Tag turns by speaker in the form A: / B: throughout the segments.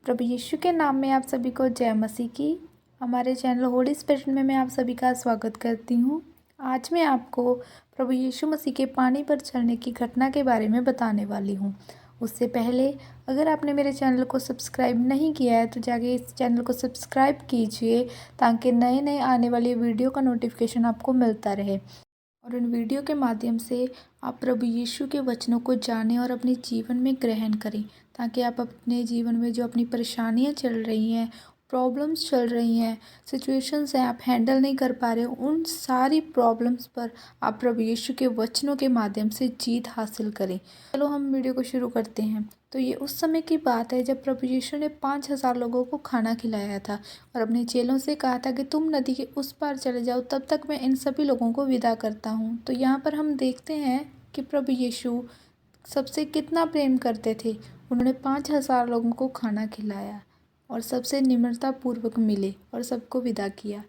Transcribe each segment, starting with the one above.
A: प्रभु यीशु के नाम में आप सभी को जय मसीह की। हमारे चैनल होली स्पिरिट में मैं आप सभी का स्वागत करती हूँ। आज मैं आपको प्रभु यीशु मसीह के पानी पर चलने की घटना के बारे में बताने वाली हूँ। उससे पहले अगर आपने मेरे चैनल को सब्सक्राइब नहीं किया है तो जाके इस चैनल को सब्सक्राइब कीजिए ताकि नए नए आने वाली वीडियो का नोटिफिकेशन आपको मिलता रहे और उन वीडियो के माध्यम से आप प्रभु यीशु के वचनों को जानें और अपने जीवन में ग्रहण करें, ताकि आप अपने जीवन में जो अपनी परेशानियां चल रही हैं, प्रॉब्लम्स चल रही हैं, सिचुएशंस हैं आप हैंडल नहीं कर पा रहे हो, उन सारी प्रॉब्लम्स पर आप प्रभु यीशु के वचनों के माध्यम से जीत हासिल करें। चलो हम वीडियो को शुरू करते हैं। तो ये उस समय की बात है जब प्रभु यीशु ने 5,000 लोगों को खाना खिलाया था और अपने चेलों से कहा था कि तुम नदी के उस पार चले जाओ, तब तक मैं इन सभी लोगों को विदा करता हूँ। तो यहाँ पर हम देखते हैं कि प्रभु यीशु सबसे कितना प्रेम करते थे। उन्होंने 5,000 लोगों को खाना खिलाया और सबसे निम्रता पूर्वक मिले और सबको विदा किया।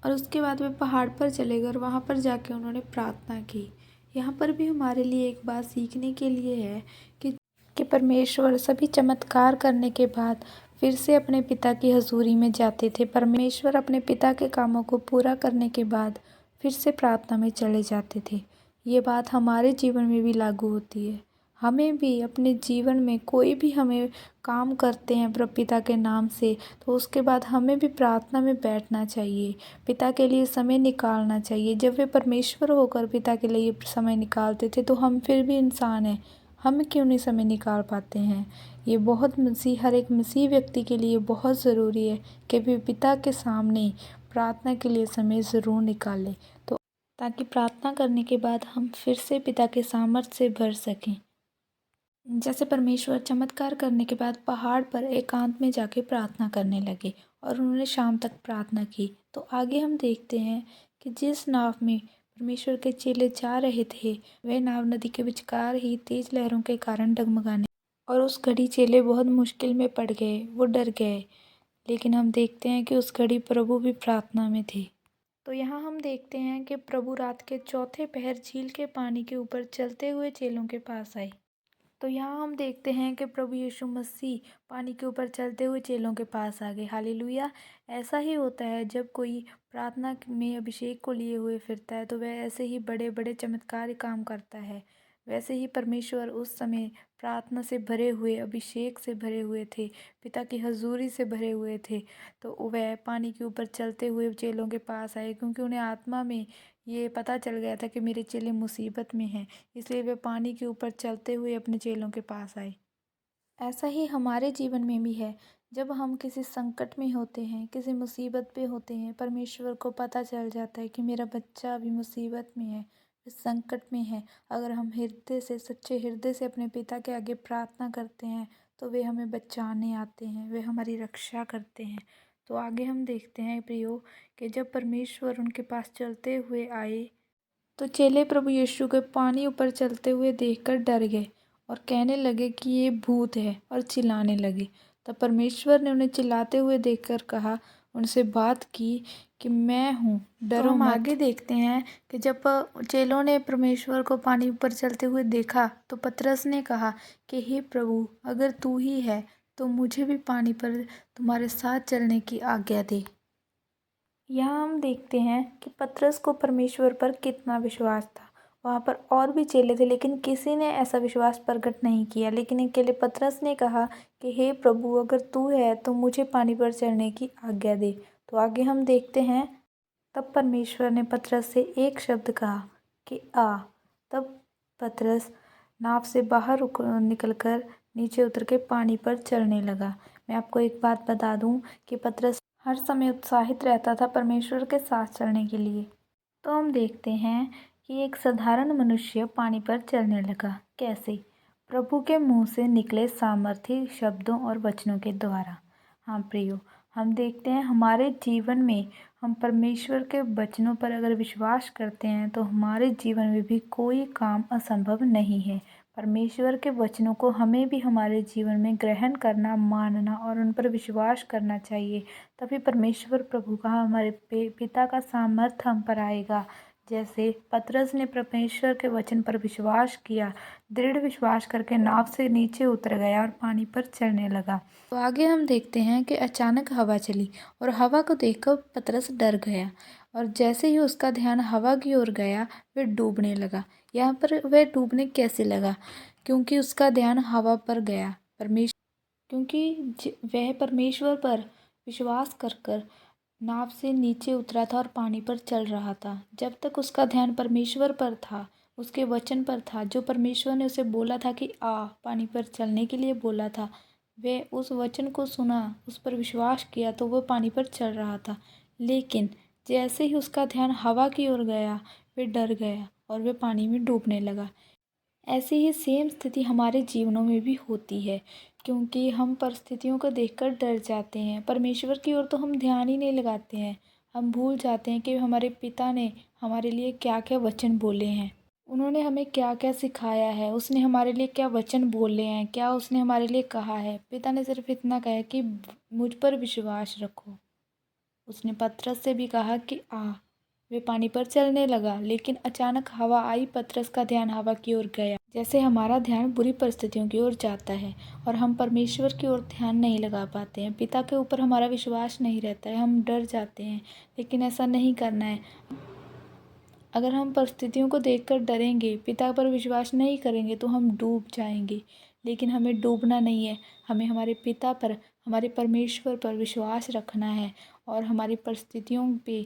A: और उसके बाद वे पहाड़ पर चले गए और वहाँ पर जाके उन्होंने प्रार्थना की। यहाँ पर भी हमारे लिए एक बात सीखने के लिए है कि परमेश्वर सभी चमत्कार करने के बाद फिर से अपने पिता की हजूरी में जाते थे। परमेश्वर अपने पिता के कामों को पूरा करने के बाद फिर से प्रार्थना में चले जाते थे। ये बात हमारे जीवन में भी लागू होती है। हमें भी अपने जीवन में कोई भी हमें काम करते हैं प्रभु पिता के नाम से, तो उसके बाद हमें भी प्रार्थना में बैठना चाहिए, पिता के लिए समय निकालना चाहिए। जब वे परमेश्वर होकर पिता के लिए समय निकालते थे तो हम फिर भी इंसान हैं, हम क्यों नहीं समय निकाल पाते हैं। ये हर एक मसीह व्यक्ति के लिए बहुत ज़रूरी है कि वे पिता के सामने प्रार्थना के लिए समय ज़रूर निकालें, तो ताकि प्रार्थना करने के बाद हम फिर से पिता के सामर्थ्य से भर सकें। जैसे परमेश्वर चमत्कार करने के बाद पहाड़ पर एकांत में जाके प्रार्थना करने लगे और उन्होंने शाम तक प्रार्थना की। तो आगे हम देखते हैं कि जिस नाव में परमेश्वर के चेले जा रहे थे, वह नाव नदी के विचकार ही तेज लहरों के कारण डगमगाने और उस घड़ी चेले बहुत मुश्किल में पड़ गए, वो डर गए। लेकिन हम देखते हैं कि उस घड़ी प्रभु भी प्रार्थना में थे। तो यहाँ हम देखते हैं कि प्रभु रात के चौथे पहर झील के पानी के ऊपर चलते हुए चेलों के पास आए। तो यहाँ हम देखते हैं कि प्रभु यीशु मसीह पानी के ऊपर चलते हुए चेलों के पास आ गए। हालेलुया। ऐसा ही होता है जब कोई प्रार्थना में अभिषेक को लिए हुए फिरता है तो वह ऐसे ही बड़े बड़े चमत्कारी काम करता है। वैसे ही परमेश्वर उस समय प्रार्थना से भरे हुए, अभिषेक से भरे हुए थे, पिता की हजूरी से भरे हुए थे। तो वह पानी के ऊपर चलते हुए चेलों के पास आए, क्योंकि उन्हें आत्मा में ये पता चल गया था कि मेरे चेले मुसीबत में हैं, इसलिए वे पानी के ऊपर चलते हुए अपने चेलों के पास आए। ऐसा ही हमारे जीवन में भी है। जब हम किसी संकट में होते हैं, किसी मुसीबत पे होते हैं, परमेश्वर को पता चल जाता है कि मेरा बच्चा अभी मुसीबत में है, इस संकट में है। अगर हम हृदय से, सच्चे हृदय से अपने पिता के आगे प्रार्थना करते हैं तो वे हमें बचाने आते हैं, वे हमारी रक्षा करते हैं। तो आगे हम देखते हैं प्रियो कि जब परमेश्वर उनके पास चलते हुए आए तो चेले प्रभु यीशु के पानी ऊपर चलते हुए देखकर डर गए और कहने लगे कि ये भूत है, और चिल्लाने लगे। तब परमेश्वर ने उन्हें चिल्लाते हुए देखकर कहा, उनसे बात की कि मैं हूँ, डरो मत। आगे देखते हैं कि जब चेलों ने परमेश्वर को पानी ऊपर चलते हुए देखा तो पतरस ने कहा कि हे प्रभु, अगर तू ही है तो मुझे भी पानी पर तुम्हारे साथ चलने की आज्ञा दे। यहाँ हम देखते हैं कि पतरस को परमेश्वर पर कितना विश्वास था। वहाँ पर और भी चेले थे लेकिन किसी ने ऐसा विश्वास प्रकट नहीं किया, लेकिन अकेले पतरस ने कहा कि हे प्रभु, अगर तू है तो मुझे पानी पर चलने की आज्ञा दे। तो आगे हम देखते हैं, तब परमेश्वर ने पतरस से एक शब्द कहा कि आ। तब पतरस नाव से बाहर निकलकर नीचे उतर के पानी पर चलने लगा। मैं आपको एक बात बता दूं कि पतरस हर समय उत्साहित रहता था परमेश्वर के साथ चलने के लिए। तो हम देखते हैं कि एक साधारण मनुष्य पानी पर चलने लगा। कैसे? प्रभु के मुंह से निकले सामर्थी शब्दों और वचनों के द्वारा। हाँ प्रियो, हम देखते हैं हमारे जीवन में हम परमेश्वर के वचनों पर अगर विश्वास करते हैं तो हमारे जीवन में भी कोई काम असंभव नहीं है। परमेश्वर के वचनों को हमें भी हमारे जीवन में ग्रहण करना, मानना और उन पर विश्वास करना चाहिए। तभी परमेश्वर प्रभु का, हमारे पिता का सामर्थ्य हम पर आएगा। जैसे पतरस ने परमेश्वर के वचन पर विश्वास किया, दृढ़ विश्वास करके नाव से नीचे उतर गया और पानी पर चलने लगा। तो आगे हम देखते हैं कि अचानक हवा चली और हवा को देखकर पतरस डर गया और जैसे ही उसका ध्यान हवा की ओर गया वह डूबने लगा। यहाँ पर वह डूबने कैसे लगा? क्योंकि उसका ध्यान हवा पर गया। वह परमेश्वर पर विश्वास कर नाव से नीचे उतरा था और पानी पर चल रहा था। जब तक उसका ध्यान परमेश्वर पर था, उसके वचन पर था, जो परमेश्वर ने उसे बोला था कि पानी पर चलने के लिए बोला था, वह उस वचन को सुना, उस पर विश्वास किया तो वह पानी पर चल रहा था। लेकिन जैसे ही उसका ध्यान हवा की ओर गया, वह डर गया और वह पानी में डूबने लगा। ऐसी ही सेम स्थिति हमारे जीवनों में भी होती है, क्योंकि हम परिस्थितियों को देखकर डर जाते हैं। परमेश्वर की ओर तो हम ध्यान ही नहीं लगाते हैं। हम भूल जाते हैं कि हमारे पिता ने हमारे लिए क्या क्या वचन बोले हैं, उन्होंने हमें क्या क्या सिखाया है, उसने हमारे लिए क्या वचन बोले हैं, क्या उसने हमारे लिए कहा है। पिता ने सिर्फ इतना कहा कि मुझ पर विश्वास रखो। उसने पतरस से भी कहा कि वे पानी पर चलने लगा। लेकिन अचानक हवा आई, पतरस का ध्यान हवा की ओर गया। जैसे हमारा ध्यान बुरी परिस्थितियों की ओर जाता है और हम परमेश्वर की ओर ध्यान नहीं लगा पाते हैं, पिता के ऊपर हमारा विश्वास नहीं रहता है, हम डर जाते हैं। लेकिन ऐसा नहीं करना है। अगर हम परिस्थितियों को देखकर डरेंगे, पिता पर विश्वास नहीं करेंगे तो हम डूब जाएंगे। लेकिन हमें डूबना नहीं है, हमें हमारे पिता पर, हमारे परमेश्वर पर विश्वास रखना है और हमारी परिस्थितियों पे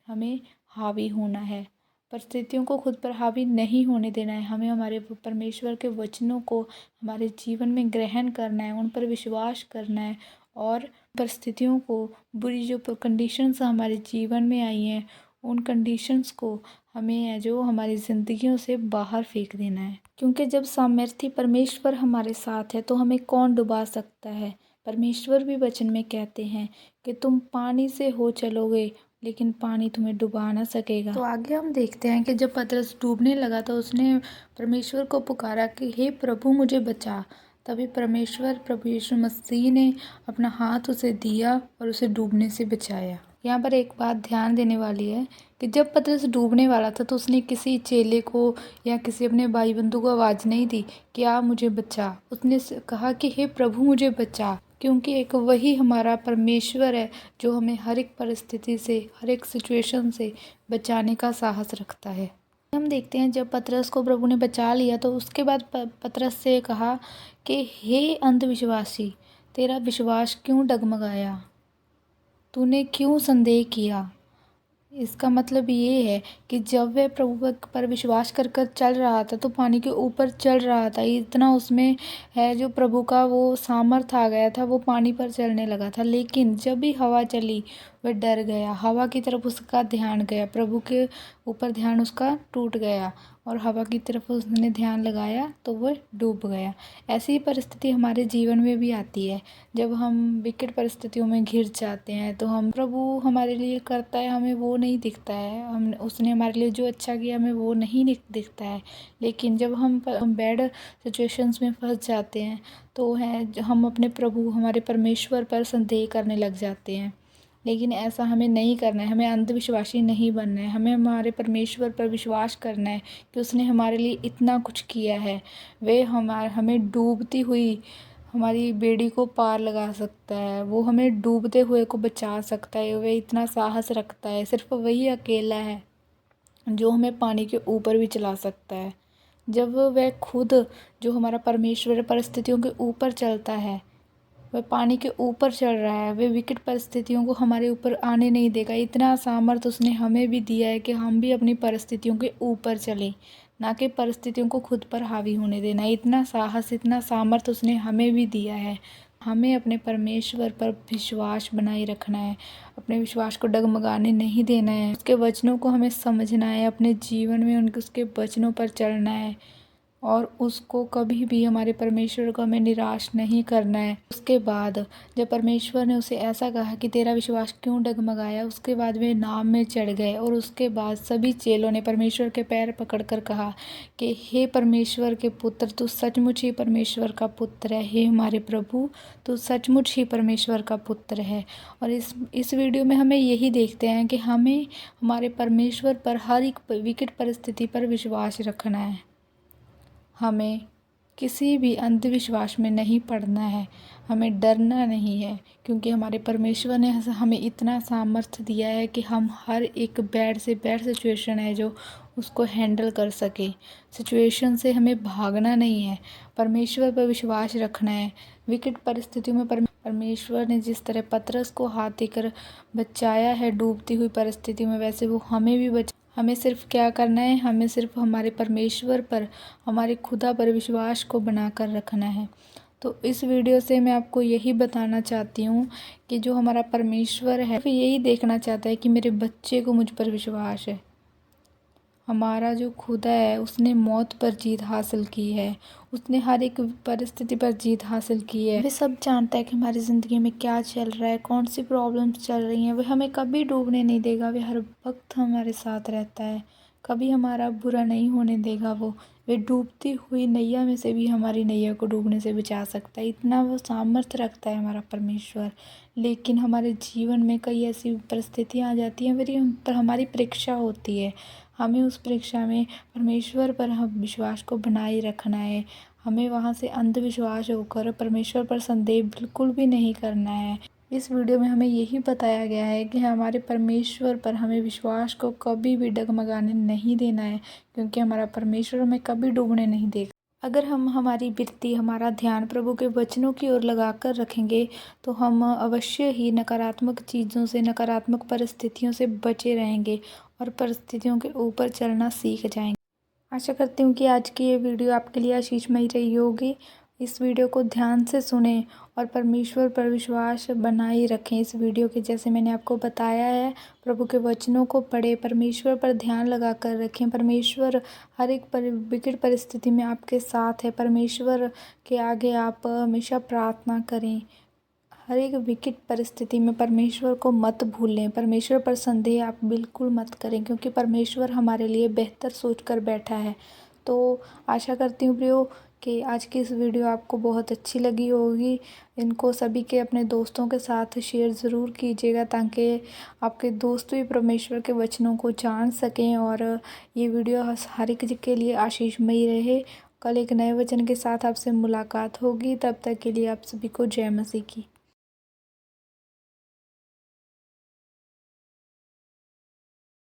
A: हमें हावी होना है। परिस्थितियों को खुद पर हावी नहीं होने देना है। हमें हमारे परमेश्वर के वचनों को हमारे जीवन में ग्रहण करना है, उन पर विश्वास करना है और परिस्थितियों को, बुरी जो कंडीशंस हमारे जीवन में आई हैं, उन कंडीशंस को हमें जो हमारी ज़िंदगियों से बाहर फेंक देना है। क्योंकि जब सामर्थी परमेश्वर हमारे साथ है तो हमें कौन डुबा सकता है। परमेश्वर भी वचन में कहते हैं कि तुम पानी से हो चलोगे लेकिन पानी तुम्हें डुबा ना सकेगा। तो आगे हम देखते हैं कि जब पतरस डूबने लगा तो उसने परमेश्वर को पुकारा कि हे प्रभु मुझे बचा। तभी परमेश्वर, प्रभु यीशु मसीह ने अपना हाथ उसे दिया और उसे डूबने से बचाया। यहाँ पर एक बात ध्यान देने वाली है कि जब पतरस डूबने वाला था तो उसने किसी चेले को या किसी अपने भाई बंधु को आवाज़ नहीं दी कि मुझे बचा। उसने कहा कि हे प्रभु मुझे बचा, क्योंकि एक वही हमारा परमेश्वर है जो हमें हर एक परिस्थिति से, हर एक सिचुएशन से बचाने का साहस रखता है। हम देखते हैं जब पतरस को प्रभु ने बचा लिया तो उसके बाद पतरस से कहा कि हे अंधविश्वासी, तेरा विश्वास क्यों डगमगाया, तूने क्यों संदेह किया। इसका मतलब ये है कि जब वह प्रभु पर विश्वास कर चल रहा था तो पानी के ऊपर चल रहा था, इतना उसमें है जो प्रभु का वो सामर्थ आ गया था, वो पानी पर चलने लगा था। लेकिन जब भी हवा चली वह डर गया, हवा की तरफ उसका ध्यान गया, प्रभु के ऊपर ध्यान उसका टूट गया और हवा की तरफ उसने ध्यान लगाया तो वह डूब गया। ऐसी परिस्थिति हमारे जीवन में भी आती है। जब हम विकट परिस्थितियों में घिर जाते हैं तो हम, प्रभु हमारे लिए करता है, हमें वो नहीं दिखता है, हम उसने हमारे लिए जो अच्छा किया हमें वो नहीं दिखता है। लेकिन जब हम बैड सिचुएशंस में फंस जाते हैं तो हम अपने प्रभु, हमारे परमेश्वर पर संदेह करने लग जाते हैं। लेकिन ऐसा हमें नहीं करना है, हमें अंधविश्वासी नहीं बनना है। हमें हमारे परमेश्वर पर विश्वास करना है कि उसने हमारे लिए इतना कुछ किया है। वे हमें डूबती हुई हमारी बेड़ी को पार लगा सकता है, वो हमें डूबते हुए को बचा सकता है। वह इतना साहस रखता है, सिर्फ वही अकेला है जो हमें पानी के ऊपर भी चला सकता है। जब वह खुद, जो हमारा परमेश्वर, परिस्थितियों के ऊपर चलता है, वह पानी के ऊपर चल रहा है, वह विकट परिस्थितियों को हमारे ऊपर आने नहीं देगा। इतना सामर्थ उसने हमें भी दिया है कि हम भी अपनी परिस्थितियों के ऊपर चलें, ना कि परिस्थितियों को खुद पर हावी होने देना। इतना साहस, इतना सामर्थ उसने हमें भी दिया है। हमें अपने परमेश्वर पर विश्वास बनाए रखना है, अपने विश्वास को डगमगाने नहीं देना है। उसके वचनों को हमें समझना है, अपने जीवन में उसके वचनों पर चलना है। और उसको कभी भी हमारे परमेश्वर को हमें निराश नहीं करना है। उसके बाद जब परमेश्वर ने उसे ऐसा कहा कि तेरा विश्वास क्यों डगमगाया, उसके बाद वे नाव में चढ़ गए और उसके बाद सभी चेलों ने परमेश्वर के पैर पकड़कर कहा कि हे परमेश्वर के पुत्र, तू सचमुच ही परमेश्वर का पुत्र है। हे हमारे प्रभु, तू सचमुच ही परमेश्वर का पुत्र है। और इस वीडियो में हमें यही देखते हैं कि हमें हमारे परमेश्वर पर हर एक विकट परिस्थिति पर विश्वास रखना है। हमें किसी भी अंधविश्वास में नहीं पड़ना है, हमें डरना नहीं है, क्योंकि हमारे परमेश्वर ने हमें इतना सामर्थ्य दिया है कि हम हर एक बैड से बैड सिचुएशन है जो उसको हैंडल कर सके। सिचुएशन से हमें भागना नहीं है, परमेश्वर पर विश्वास रखना है। विकट परिस्थितियों में परमेश्वर ने जिस तरह पतरस को हाथ देकर बचाया है डूबती हुई परिस्थिति में, वैसे वो हमें भी हमें सिर्फ क्या करना है, हमें सिर्फ हमारे परमेश्वर पर, हमारे खुदा पर विश्वास को बनाकर रखना है। तो इस वीडियो से मैं आपको यही बताना चाहती हूँ कि जो हमारा परमेश्वर है वो यही देखना चाहता है कि मेरे बच्चे को मुझ पर विश्वास है। हमारा जो खुदा है उसने मौत पर जीत हासिल की है, उसने हर एक परिस्थिति पर जीत हासिल की है। वह सब जानता है कि हमारी ज़िंदगी में क्या चल रहा है, कौन सी प्रॉब्लम्स चल रही हैं। वह हमें कभी डूबने नहीं देगा, वह हर वक्त हमारे साथ रहता है, कभी हमारा बुरा नहीं होने देगा। वे डूबती हुई नैया में से भी हमारी नैया को डूबने से बचा सकता है, इतना वो सामर्थ्य रखता है हमारा परमेश्वर। लेकिन हमारे जीवन में कई ऐसी परिस्थितियाँ आ जाती हैं, फिर हम पर हमारी परीक्षा होती है। हमें उस परीक्षा में परमेश्वर पर हम विश्वास को बनाए रखना है। हमें वहाँ से अंधविश्वास होकर परमेश्वर पर संदेह बिल्कुल भी नहीं करना है। इस वीडियो में हमें यही बताया गया है कि हमारे परमेश्वर पर हमें विश्वास को कभी भी डगमगाने नहीं देना है, क्योंकि हमारा परमेश्वर हमें कभी डूबने नहीं देगा। अगर हम हमारी वृत्ति, हमारा ध्यान प्रभु के वचनों की ओर लगाकर रखेंगे तो हम अवश्य ही नकारात्मक चीज़ों से, नकारात्मक परिस्थितियों से बचे रहेंगे और परिस्थितियों के ऊपर चलना सीख जाएंगे। आशा करती हूँ कि आज की ये वीडियो आपके लिए आशीषमयी रही होगी। इस वीडियो को ध्यान से सुनें और परमेश्वर पर विश्वास बनाए रखें। इस वीडियो के जैसे मैंने आपको बताया है, प्रभु के वचनों को पढ़ें, परमेश्वर पर ध्यान लगा कर रखें। परमेश्वर हर एक विकट परिस्थिति में आपके साथ है। परमेश्वर के आगे आप हमेशा प्रार्थना करें। हर एक विकट परिस्थिति में परमेश्वर को मत भूलें, परमेश्वर पर संदेह आप बिल्कुल मत करें, क्योंकि परमेश्वर हमारे लिए बेहतर सोच कर बैठा है। तो आशा करती हूँ प्रियो कि आज की इस वीडियो आपको बहुत अच्छी लगी होगी। इनको सभी के अपने दोस्तों के साथ शेयर ज़रूर कीजिएगा, ताकि आपके दोस्त भी परमेश्वर के वचनों को जान सकें और ये वीडियो हर एक के लिए आशीषमयी रहे। कल एक नए वचन के साथ आपसे मुलाकात होगी, तब तक के लिए आप सभी को जय मसीह की।